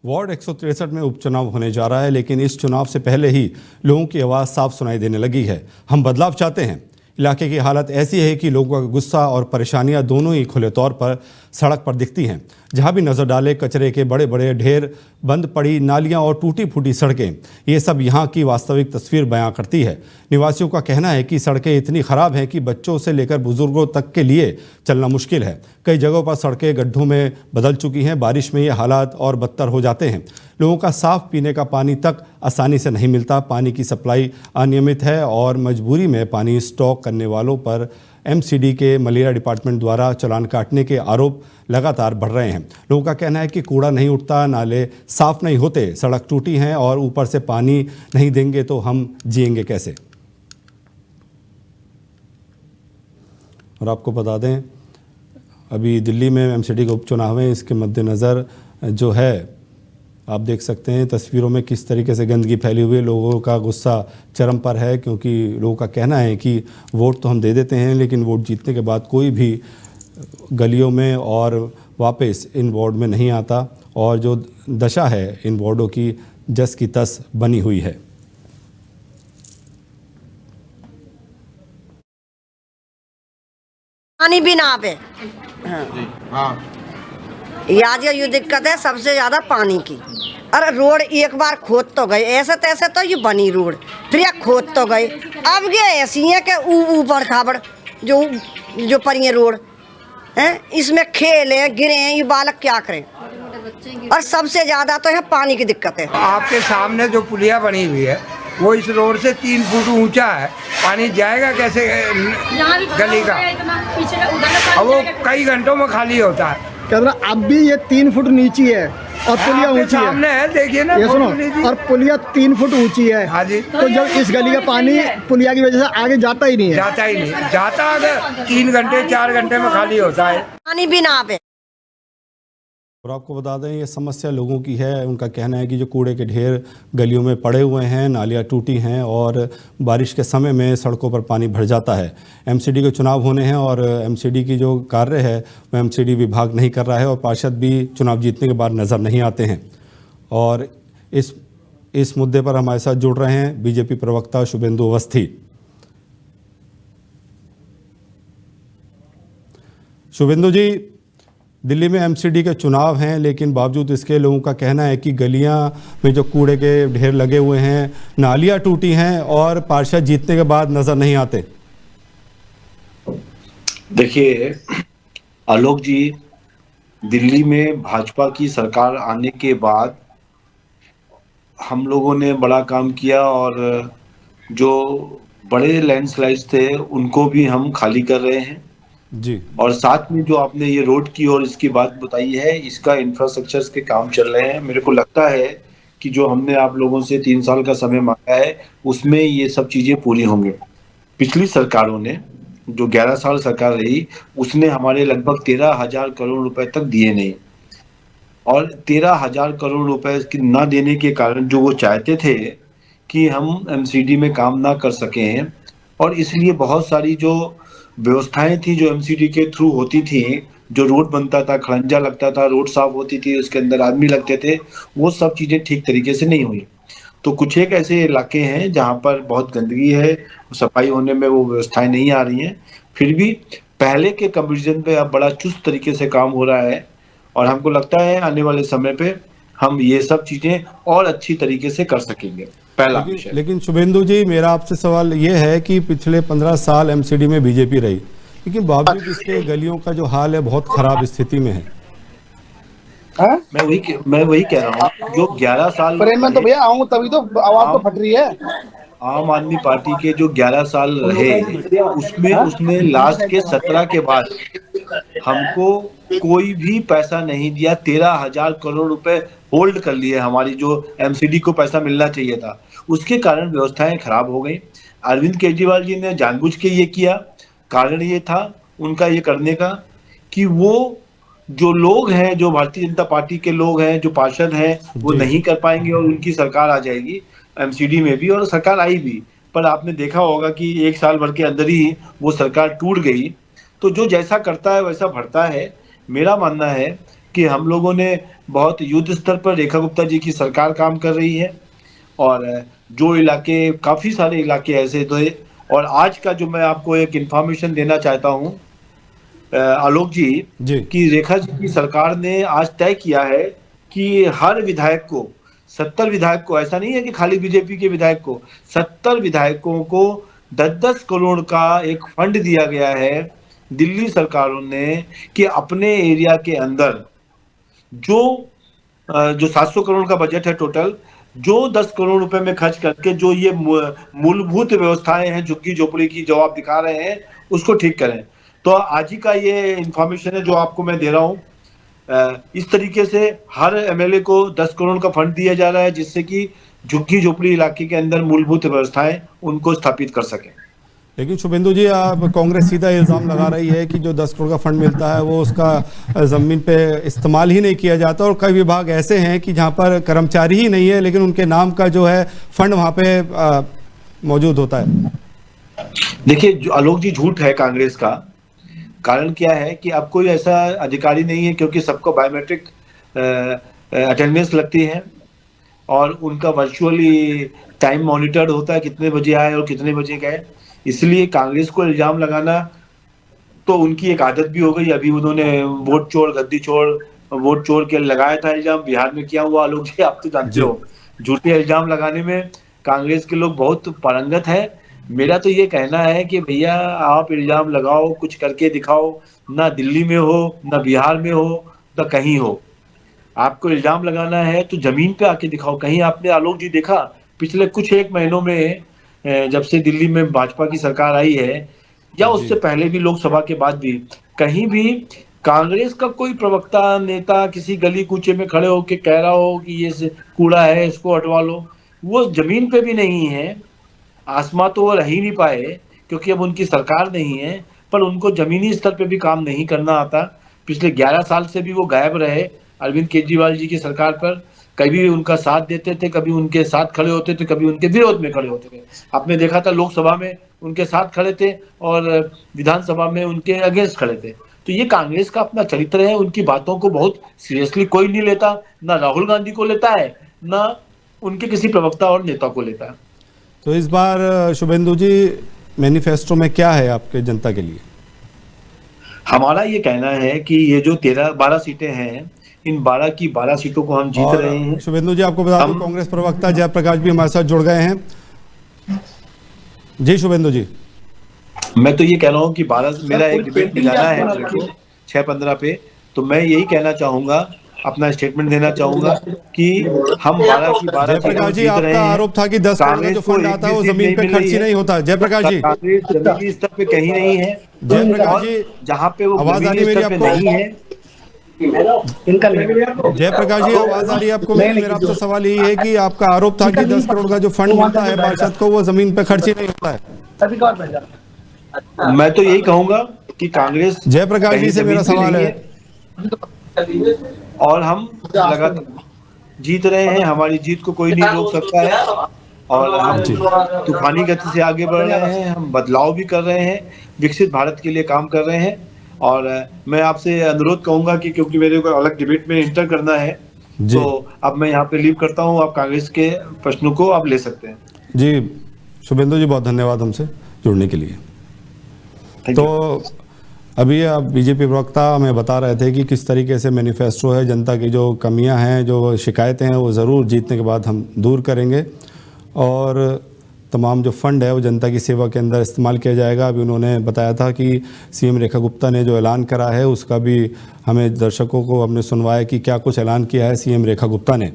Ward 163 में उपचुनाव होने जा रहा है, लेकिन इस चुनाव से पहले ही लोगों की आवाज़ साफ सुनाई देने लगी है। हम बदलाव चाहते हैं। इलाके की हालत ऐसी है कि लोगों का गुस्सा और परेशानियां दोनों ही खुले तौर पर सड़क पर दिखती हैं। जहां भी नज़र डाले कचरे के बड़े बड़े ढेर, बंद पड़ी नालियां और टूटी फूटी सड़कें, ये सब यहां की वास्तविक तस्वीर बयां करती है। निवासियों का कहना है कि सड़कें इतनी ख़राब हैं कि बच्चों से लेकर बुजुर्गों तक के लिए चलना मुश्किल है। कई जगहों पर सड़कें गड्ढों में बदल चुकी हैं। बारिश में ये हालात और बदतर हो जाते हैं। लोगों का साफ पीने का पानी तक आसानी से नहीं मिलता। पानी की सप्लाई अनियमित है और मजबूरी में पानी स्टॉक करने वालों पर एमसीडी के मलेरिया डिपार्टमेंट द्वारा चालान काटने के आरोप लगातार बढ़ रहे हैं। लोगों का कहना है कि कूड़ा नहीं उठता, नाले साफ नहीं होते, सड़क टूटी हैं और ऊपर से पानी नहीं देंगे तो हम जिएंगे कैसे। और आपको बता दें, अभी दिल्ली में एमसीडी के उपचुनाव हैं। इसके मद्देनज़र जो है, आप देख सकते हैं तस्वीरों में किस तरीके से गंदगी फैली हुई है। लोगों का गुस्सा चरम पर है, क्योंकि लोगों का कहना है कि वोट तो हम दे देते हैं, लेकिन वोट जीतने के बाद कोई भी गलियों में और वापस इन वार्ड में नहीं आता, और जो दशा है इन वार्डों की जस की तस बनी हुई है। पानी भी ना पे आज ये दिक्कत है सबसे ज्यादा पानी की। अरे रोड एक बार खोद तो गए, ऐसे तैसे तो ये बनी रोड, फिर ये खोद तो गए, अब ये ऐसी है कि ऊपर खाबड़ जो पड़ी है रोड है, इसमें खेल है, गिरे हैं, ये बालक क्या करें। और सबसे ज्यादा तो है पानी की दिक्कत है। आपके सामने जो पुलिया बनी हुई है वो इस रोड से 3 फुट ऊंचा है। पानी जाएगा कैसे गली का, और वो कई घंटों में खाली होता है। कहते हैं अब भी ये 3 फुट नीची है और पुलिया ऊंची सामने है, देखिए ना, ये सुनो, और पुलिया 3 फुट ऊंची है। हाँ जी। तो जब इस गली का पानी पुलिया की वजह से आगे जाता ही नहीं है, जाता अगर 3 घंटे 4 घंटे में खाली होता है। पानी भी ना पे। और आपको बता दें, ये समस्या लोगों की है। उनका कहना है कि जो कूड़े के ढेर गलियों में पड़े हुए हैं, नालियाँ टूटी हैं और बारिश के समय में सड़कों पर पानी भर जाता है। एमसीडी के चुनाव होने हैं और एमसीडी की जो कार्य है वो एमसीडी विभाग नहीं कर रहा है, और पार्षद भी चुनाव जीतने के बाद नज़र नहीं आते हैं। और इस मुद्दे पर हमारे साथ जुड़ रहे हैं बीजेपी प्रवक्ता शुभेंदु अवस्थी। शुभेंदु जी, दिल्ली में एमसीडी के चुनाव हैं, लेकिन बावजूद इसके लोगों का कहना है कि गलियां में जो कूड़े के ढेर लगे हुए हैं, नालियां टूटी हैं और पार्षद जीतने के बाद नजर नहीं आते। देखिए आलोक जी, दिल्ली में भाजपा की सरकार आने के बाद हम लोगों ने बड़ा काम किया, और जो बड़े लैंडस्लाइड्स थे उनको भी हम खाली कर रहे हैं जी। और साथ में जो आपने ये रोड की और इसकी बात बताई है, इसका इंफ्रास्ट्रक्चर के काम चल रहे हैं। मेरे को लगता है कि जो हमने आप लोगों से 3 साल का समय मांगा है उसमें ये सब चीजें पूरी होंगी। पिछली सरकारों ने, जो 11 साल सरकार रही, उसने हमारे लगभग 13,000 करोड़ रुपए तक दिए नहीं, और 13,000 करोड़ रुपए न देने के कारण जो वो चाहते थे कि हम एमसीडी में काम ना कर सके हैं, और इसलिए बहुत सारी जो व्यवस्थाएं थी जो एमसीडी के थ्रू होती थी, जो रोड बनता था, खड़ंजा लगता था, रोड साफ होती थी, उसके अंदर आदमी लगते थे, वो सब चीजें ठीक तरीके से नहीं हुई। तो कुछ एक ऐसे इलाके हैं जहां पर बहुत गंदगी है, सफाई होने में वो व्यवस्थाएं नहीं आ रही हैं। फिर भी पहले के कंपैरिजन पे अब बड़ा चुस्त तरीके से काम हो रहा है, और हमको लगता है आने वाले समय पे हम ये सब चीजें और अच्छी तरीके से कर सकेंगे। पहला लेकिन शुभेंदु जी, मेरा आपसे सवाल ये है कि पिछले 15 साल एमसीडी में बीजेपी रही, लेकिन बावजूद इसके गलियों का जो हाल है बहुत खराब स्थिति में है। मैं वही कह रहा हूँ, जो 11 साल में तो भैया आऊं तभी तो आवाज तो फट रही है। आम आदमी पार्टी के जो 11 साल रहे, उसमें उसने लास्ट के 17 के बाद हमको कोई भी पैसा नहीं दिया। 13,000 करोड़ रुपए होल्ड कर लिए, हमारी जो एमसीडी को पैसा मिलना चाहिए था, उसके कारण व्यवस्थाएं खराब हो गई। अरविंद केजरीवाल जी ने जानबूझ के ये किया। कारण ये था उनका ये करने का कि वो जो लोग हैं, जो भारतीय जनता पार्टी के लोग हैं, जो पार्षद हैं, वो नहीं कर पाएंगे और उनकी सरकार आ जाएगी एमसीडी में भी, और सरकार आई भी। पर आपने देखा होगा कि 1 साल भर के अंदर ही वो सरकार टूट गई। तो जो जैसा करता है वैसा भरता है। मेरा मानना है कि हम लोगों ने बहुत युद्ध स्तर पर रेखा गुप्ता जी की सरकार काम कर रही है, और जो इलाके, काफ़ी सारे इलाके ऐसे थे। और आज का जो मैं आपको एक इन्फॉर्मेशन देना चाहता हूँ आलोक जी, जी कि रेखा जी की सरकार ने आज तय किया है कि हर विधायक को, 70 विधायक को, ऐसा नहीं है कि खाली बीजेपी के विधायक को, 70 विधायकों को 10-10 करोड़ का एक फंड दिया गया है दिल्ली सरकारों ने, कि अपने एरिया के अंदर जो 700 करोड़ का बजट है टोटल, जो 10 करोड़ रुपए में खर्च करके जो ये मूलभूत व्यवस्थाएं हैं झुग्गी झोपड़ी की जो आप दिखा रहे हैं उसको ठीक करें। तो आज ही का ये इंफॉर्मेशन है जो आपको मैं दे रहा हूँ। इस तरीके से हर एमएलए को 10 करोड़ का फंड दिया जा रहा है, जिससे कि झुग्गी झोपड़ी इलाके के अंदर मूलभूत व्यवस्थाएं उनको स्थापित कर सकें। लेकिन शुभेंदु जी, आप कांग्रेस सीधा इल्ज़ाम लगा रही है कि जो 10 करोड़ का फंड मिलता है वो उसका ज़मीन पे इस्तेमाल ही नहीं किया जाता, और कई विभाग ऐसे हैं कि जहां पर कर्मचारी ही नहीं है लेकिन उनके नाम का जो है फंड वहां पे मौजूद होता है। देखिए आलोक जी, झूठ है कांग्रेस का। कारण क्या है कि अब कोई ऐसा अधिकारी नहीं है, क्योंकि सबको बायोमेट्रिक अटेंडेंस लगती है और उनका वर्चुअली टाइम मॉनिटर्ड होता है, कितने बजे आए और कितने बजे गए। इसलिए कांग्रेस को इल्जाम लगाना तो उनकी एक आदत भी हो गई। अभी उन्होंने वोट चोर, गद्दी चोर, वोट चोर के लगाया था इल्जाम, बिहार में किया हुआ आलोक जी आप तो जानते हो। झूठे इल्जाम लगाने में कांग्रेस के लोग बहुत पारंगत है। मेरा तो ये कहना है कि भैया आप इल्जाम लगाओ, कुछ करके दिखाओ, ना दिल्ली में हो, ना बिहार में हो, ना कहीं हो। आपको इल्जाम लगाना है तो जमीन पे आके दिखाओ। कहीं आपने आलोक जी देखा पिछले कुछ एक महीनों में, जब से दिल्ली में भाजपा की सरकार आई है, या उससे पहले भी लोकसभा के बाद भी, कहीं भी कांग्रेस का कोई प्रवक्ता, नेता किसी गली कूचे में खड़े होकर कह रहा हो कि ये कूड़ा है, इसको हटवा लो, वो जमीन पे भी नहीं है। आसमां तो वो रह ही नहीं पाए क्योंकि अब उनकी सरकार नहीं है, पर उनको जमीनी स्तर पे भी काम नहीं करना आता। पिछले 11 साल से भी वो गायब रहे अरविंद केजरीवाल जी की सरकार पर। कभी उनका साथ देते थे, कभी उनके साथ खड़े होते थे, कभी उनके विरोध में खड़े होते थे। आपने देखा था लोकसभा में उनके साथ खड़े थे और विधानसभा में उनके अगेंस्ट खड़े थे। तो ये कांग्रेस का अपना चरित्र है। उनकी बातों को बहुत सीरियसली कोई नहीं लेता, ना राहुल गांधी को लेता है, ना उनके किसी प्रवक्ता और नेता को लेता है। तो इस बार शुभेंदु जी, मैनिफेस्टो में क्या है आपके जनता के लिए? हमारा ये कहना है कि ये जो 12 सीटें हैं, इन 12 की 12 सीटों को हम जीत रहे हैं। शुभेंदु जी, आपको बता दूं कांग्रेस प्रवक्ता जयप्रकाश भी हमारे साथ जुड़ गए हैं। जी शुभेंदु जी, मैं तो ये कह रहा हूँ कि 12, मेरा एक डिबेट में जाना है 6-15 पे, तो मैं यही कहना चाहूंगा, अपना स्टेटमेंट देना चाहूंगा कि हम 12 की 12 जयप्रकाश जी, आपका आरोप था कि 10 करोड़ का जो फंड आता है वो जमीन पे खर्च ही नहीं होता। जयप्रकाश जी, कांग्रेस जमीनी स्तर पे कहीं नहीं है। जयप्रकाश जी, जहां पे वो आवाज आ रही है मेरी आपको? नहीं है। जयप्रकाश जी, आवाज आ रही है आपको? मेरा आपसे सवाल यही है कि आपका आरोप था कि 10 करोड़ का जो फंड मिलता है पार्षद को वो जमीन पे खर्च ही नहीं होता है। मैं तो यही कहूंगा कि कांग्रेस, जयप्रकाश जी से मेरा सवाल है, और हम लगातार जीत रहे हैं। हमारी जीत को कोई नहीं रोक सकता है, और हम तूफानी गति से आगे बढ़ रहे हैं। हम बदलाव भी कर रहे हैं, विकसित भारत के लिए काम कर रहे हैं। और मैं आपसे अनुरोध कहूंगा कि क्योंकि मेरे को अलग डिबेट में इंटर करना है, तो अब मैं यहाँ पे लीव करता हूँ। आप कांग्रेस के प्रश्नों को आप ले सकते हैं। जी शुभेंदु जी, बहुत धन्यवाद हमसे जुड़ने के लिए। तो अभी आप बीजेपी प्रवक्ता हमें बता रहे थे कि किस तरीके से मैनिफेस्टो है, जनता की जो कमियां हैं, जो शिकायतें हैं, वो ज़रूर जीतने के बाद हम दूर करेंगे, और तमाम जो फंड है वो जनता की सेवा के अंदर इस्तेमाल किया जाएगा। अभी उन्होंने बताया था कि सीएम रेखा गुप्ता ने जो ऐलान करा है उसका भी हमें दर्शकों को हमने सुनवाया कि क्या कुछ ऐलान किया है सीएम रेखा गुप्ता ने।